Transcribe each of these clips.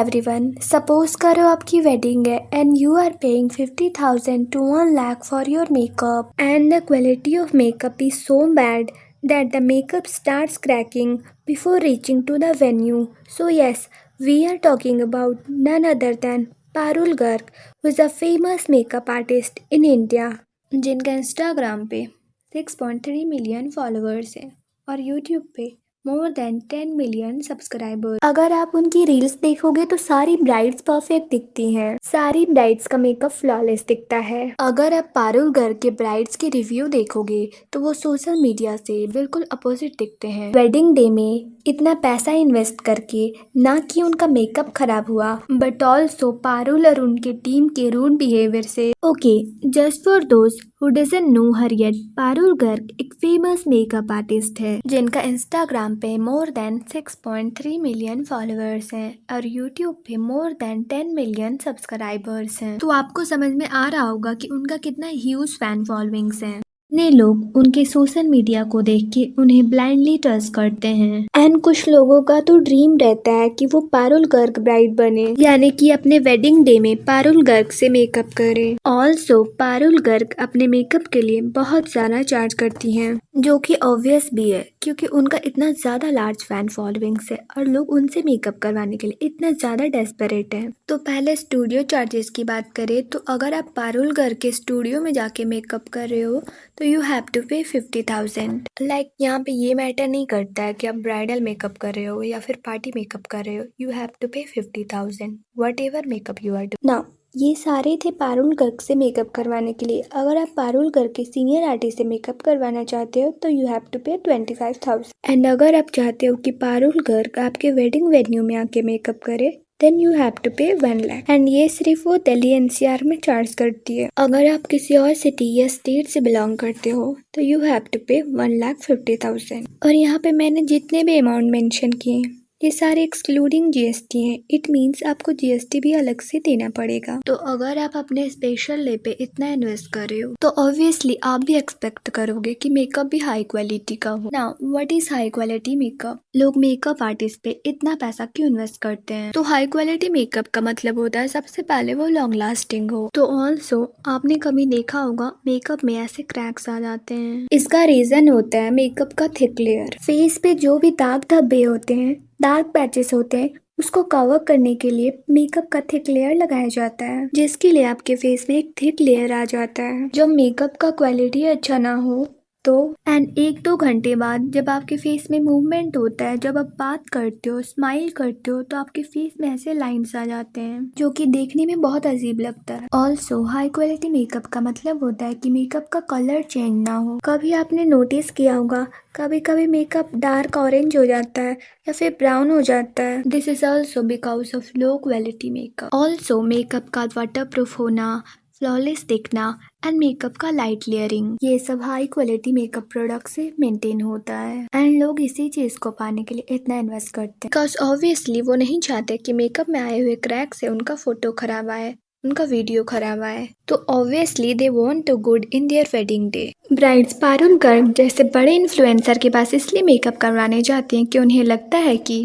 Everyone, suppose करो आपकी wedding है and you are paying 50,000 to 1 lakh for your makeup and the quality of makeup is so bad that the makeup starts cracking before reaching to the venue. So yes, we are talking about none other than Parul Garg, who is a famous makeup artist in India, जिनका Instagram पे 6.3 million followers हैं और YouTube पे more than 10 million subscribers. अगर आप उनकी reels देखोगे तो सारी ब्राइड्स परफेक्ट दिखती हैं, सारी ब्राइड्स का मेकअप फ्लॉलेस दिखता है। अगर आप पारुल गर्ग के ब्राइड्स के रिव्यू देखोगे तो वो सोशल मीडिया से बिल्कुल अपोजिट दिखते हैं। वेडिंग डे में इतना पैसा इन्वेस्ट करके ना कि उनका मेकअप खराब हुआ बट ऑल्सो पारुल और उनके टीम के रूड बिहेवियर से। Okay, just for those who doesn't know her yet, Parul Garg एक फेमस मेकअप आर्टिस्ट है जिनका इंस्टाग्राम पे मोर देन 6.3 मिलियन फॉलोअर्स हैं और यूट्यूब पे मोर देन 10 मिलियन सब्सक्राइबर्स हैं। तो आपको समझ में आ रहा होगा कि उनका कितना ह्यूज फैन फॉलोइंग्स है। इतने लोग उनके सोशल मीडिया को देख के उन्हें ब्लाइंडली ट्रस्ट करते हैं एंड कुछ लोगों का तो ड्रीम रहता है कि वो पारुल गर्ग ब्राइड बने, यानी कि अपने वेडिंग डे में पारुल गर्ग से मेकअप करे। ऑल्सो पारुल गर्ग अपने मेकअप के लिए बहुत ज्यादा चार्ज करती हैं, जो कि ऑब्वियस भी है क्योंकि उनका इतना ज्यादा लार्ज फैन फॉलोइंग्स है और लोग उनसे मेकअप करवाने के लिए इतना ज्यादा डेस्परेट है। तो पहले स्टूडियो चार्जेस की बात करें तो अगर आप पारुल गर्ग के स्टूडियो में जाके मेकअप कर रहे हो तो you have to pay 50,000। Like यहाँ पे ये मैटर नहीं करता है कि आप ब्राइडल मेकअप कर रहे हो या फिर पार्टी मेकअप कर रहे हो, you have to pay 50,000 whatever makeup you are doing. Now ये सारे थे पारुल गर्ग से मेकअप करवाने के लिए। अगर आप पारुल गर्ग के सीनियर आर्टिस्ट से मेकअप करवाना चाहते हो तो यू हैव टू पे 25,000 एंड अगर आप चाहते हो कि पारुल गर्ग आपके वेडिंग वेन्यू में आके मेकअप करे देन यू हैव टू पे 1 lakh एंड ये सिर्फ वो दिल्ली एनसीआर में चार्ज करती है। अगर आप किसी और सिटी या स्टेट से बिलोंग करते हो तो यू हैव टू पे 1,50,000। और यहाँ पे मैंने जितने भी अमाउंट मेंशन किए ये सारे एक्सक्लूडिंग जीएसटी हैं। इट मीन्स आपको जीएसटी भी अलग से देना पड़ेगा। तो अगर आप अपने स्पेशल डे पे इतना इन्वेस्ट कर रहे हो तो ऑब्वियसली आप भी एक्सपेक्ट करोगे कि मेकअप भी हाई क्वालिटी का हो। Now what is high quality makeup? लोग मेकअप आर्टिस्ट पे इतना पैसा क्यों इन्वेस्ट करते हैं? तो हाई क्वालिटी मेकअप का मतलब होता है सबसे पहले वो लॉन्ग लास्टिंग हो। तो ऑल्सो आपने कभी देखा होगा मेकअप में ऐसे क्रैक्स आ जाते हैं, इसका रीजन होता है मेकअप का थिक लेयर। फेस पे जो भी दाग धब्बे होते हैं, डार्क पैचेस होते हैं, उसको कवर करने के लिए मेकअप का थिक लेयर लगाया जाता है, जिसके लिए आपके फेस में एक थिक लेयर आ जाता है। जब मेकअप का क्वालिटी अच्छा ना हो तो एंड 1-2 घंटे बाद जब आपके फेस में मूवमेंट होता है, जब आप बात करते हो, स्माइल करते हो तो आपके फेस में ऐसे लाइंस आ जाते हैं जो कि देखने में बहुत अजीब लगता है। ऑल्सो हाई क्वालिटी मेकअप का मतलब होता है कि मेकअप का कलर चेंज ना हो। कभी आपने नोटिस किया होगा कभी कभी मेकअप डार्क ऑरेंज हो जाता है या फिर ब्राउन हो जाता है। This is also because of low quality makeup. Also makeup का वाटर प्रूफ होना, फ्लॉलेस दिखना एंड मेकअप का लाइट लेयरिंग, ये सब हाई क्वालिटी मेकअप प्रोडक्ट से मेंटेन होता है एंड लोग इसी चीज को पाने के लिए इतना इन्वेस्ट करते हैं बिकॉज ऑब्वियसली वो नहीं चाहते कि मेकअप में आए हुए क्रैक से उनका फोटो खराब आए, उनका वीडियो खराब आए। तो obviously they want to good in their wedding day. Brides Parul Garg जैसे बड़े इन्फ्लुएंसर के पास इसलिए मेकअप करवाने जाती हैं कि उन्हें लगता है कि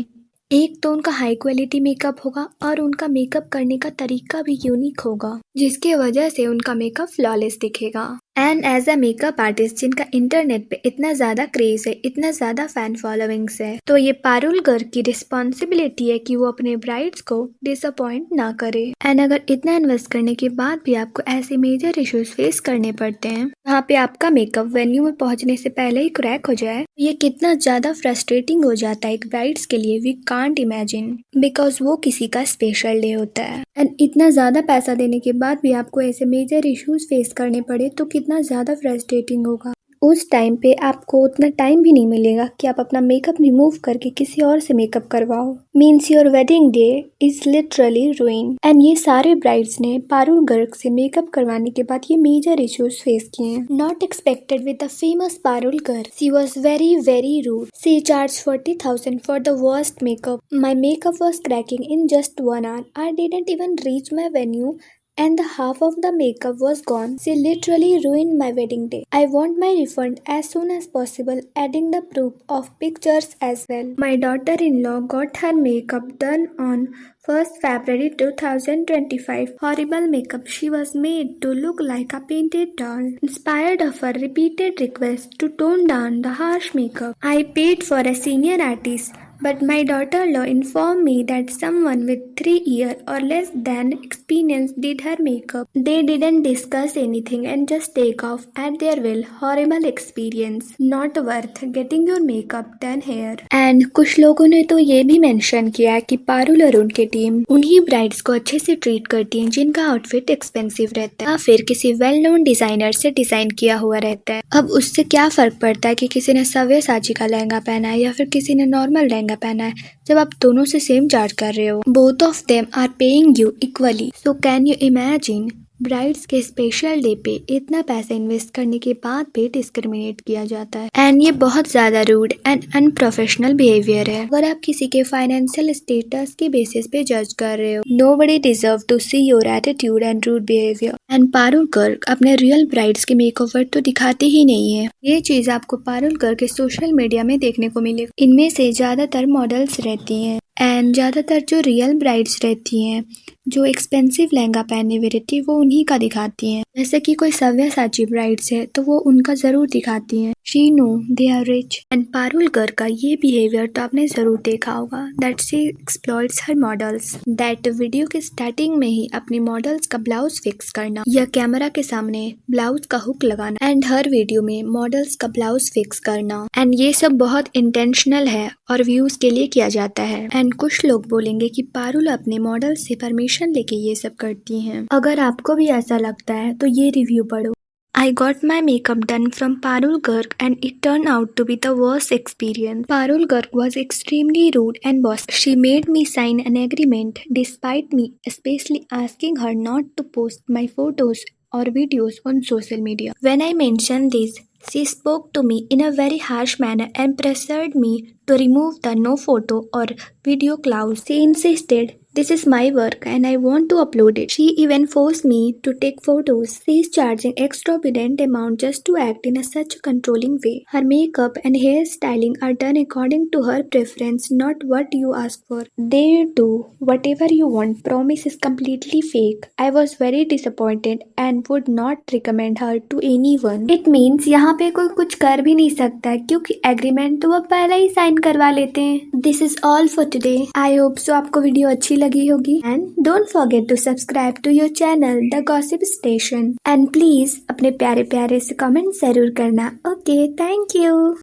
एक तो उनका हाई क्वालिटी मेकअप होगा और उनका मेकअप करने का तरीका भी यूनिक होगा, जिसकी वजह से उनका मेकअप फ्लॉलेस दिखेगा। And as a makeup artist जिनका इंटरनेट पे इतना ज्यादा क्रेज है, इतना ज्यादा फैन फॉलोइंग्स है, तो ये पारुल गर्ग की रिस्पॉन्सिबिलिटी है कि वो अपने ब्राइड्स को डिसअपॉइंट ना करे। एंड अगर इतना इन्वेस्ट करने के बाद भी आपको ऐसे मेजर इश्यूज फेस करने पड़ते हैं, वहाँ पे आपका मेकअप वेन्यू में पहुंचने से पहले ही क्रैक हो जाए, ये कितना ज्यादा फ्रस्ट्रेटिंग हो जाता है एक ब्राइड्स के लिए। वी कांट इमेजिन बिकॉज वो किसी का स्पेशल डे होता है एंड इतना ज्यादा पैसा देने के बाद भी आपको ऐसे मेजर इश्यूज फेस करने पड़े तो कितना ज्यादा फ्रस्ट्रेटिंग होगा। उस टाइम पे आपको उतना टाइम भी नहीं मिलेगा कि आप अपना मेकअप रिमूव करके किसी और से मेकअप करवाओ। Means your wedding day is literally रूइन। And ये सारे ब्राइड्स ने पारुल गर्ग से मेकअप करवाने के बाद ये मेजर इश्यूज फेस किए हैं। Not expected with the famous Parul Garg, she was very rude. She charge 40,000 for the worst makeup. My makeup was cracking in just 1 hour. I didn't even reach my venue and the half of the makeup was gone. She literally ruined my wedding day. I want my refund as soon as possible, adding the proof of pictures as well. My daughter-in-law got her makeup done on 1st February 2025. Horrible makeup. She was made to look like a painted doll. Inspired of her repeated request to tone down the harsh makeup, I paid for a senior artist. But my daughter-in-law informed me that someone with 3 years or less than experience did her makeup. They didn't discuss anything and just take off at their will. Horrible experience. Not worth getting your makeup done here. And कुछ लोगों ने तो ये भी mention किया है कि पारुल और उनकी टीम उन्हीं ब्राइड्स को अच्छे से ट्रीट करती है जिनका आउटफिट एक्सपेंसिव रहता है या फिर किसी वेल नोन डिजाइनर से डिजाइन किया हुआ रहता है। अब उससे क्या फर्क पड़ता है कि किसी ने सव्यसाची का लहंगा पहना है या फिर किसी ने नॉर्मल लहंगा पहना है, जब आप दोनों से सेम चार्ज कर रहे हो। Both of them are paying you equally. So can you imagine brides के स्पेशल डे पे इतना पैसा इन्वेस्ट करने के बाद भी डिस्क्रिमिनेट किया जाता है एंड ये बहुत ज्यादा रूड एंड अनप्रोफेशनल बिहेवियर है। अगर आप किसी के फाइनेंशियल स्टेटस के बेसिस पे जज कर रहे हो, nobody deserve to see your attitude and rude behaviour. And Parul Garg अपने रियल ब्राइड्स के मेकओवर तो दिखाते ही नहीं है। ये चीज आपको पारुल गर्ग के सोशल मीडिया में देखने को मिलेगी। इनमें से ज्यादातर मॉडल्स रहती हैं एंड ज़्यादातर जो रियल ब्राइड्स रहती हैं जो एक्सपेंसिव लहंगा पहने हुए रहती है वो उन्हीं का दिखाती हैं। जैसे कि कोई सव्यसाची ब्राइड्स है तो वो उनका जरूर दिखाती हैं। She know they are rich. And Parul Garg का ये बिहेवियर तो आपने जरूर देखा होगा that she exploits her models. That video के स्टार्टिंग में ही अपनी मॉडल्स का ब्लाउज फिक्स करना या कैमरा के सामने ब्लाउज का हुक लगाना एंड हर वीडियो में मॉडल्स का ब्लाउज फिक्स करना एंड ये सब बहुत इंटेंशनल है और व्यूज के लिए किया जाता है। एंड कुछ लोग बोलेंगे कि पारुल अपने मॉडल से परमिशन लेके ये सब करती हैं। अगर आपको भी ऐसा लगता है तो ये रिव्यू पढ़ो। I got my makeup done from Parul Garg and it turned out to be the worst experience. Parul Garg was extremely rude and bossy. She made me sign an agreement despite me especially asking her not to post my photos or videos on social media. When I mentioned this, she spoke to me in a very harsh manner and pressured me to remove the no photo or video clause. She insisted this is my work and I want to upload it. She even forced me to take photos. She is charging exorbitant amount just to act in such a controlling way. Her makeup and hairstyling are done according to her preference, not what you ask for. They do whatever you want. Promise is completely fake. I was very disappointed and would not recommend her to anyone. It means यहाँ पे कोई कुछ कर भी नहीं सकता है क्योंकि एग्रीमेंट तो वो पहले ही साइन करवा लेते हैं। This is all for today. I hope so आपको वीडियो अच्छी लगी होगी and don't forget to subscribe to your channel the gossip station and please अपने प्यारे प्यारे से कमेंट जरूर करना। Okay, thank you.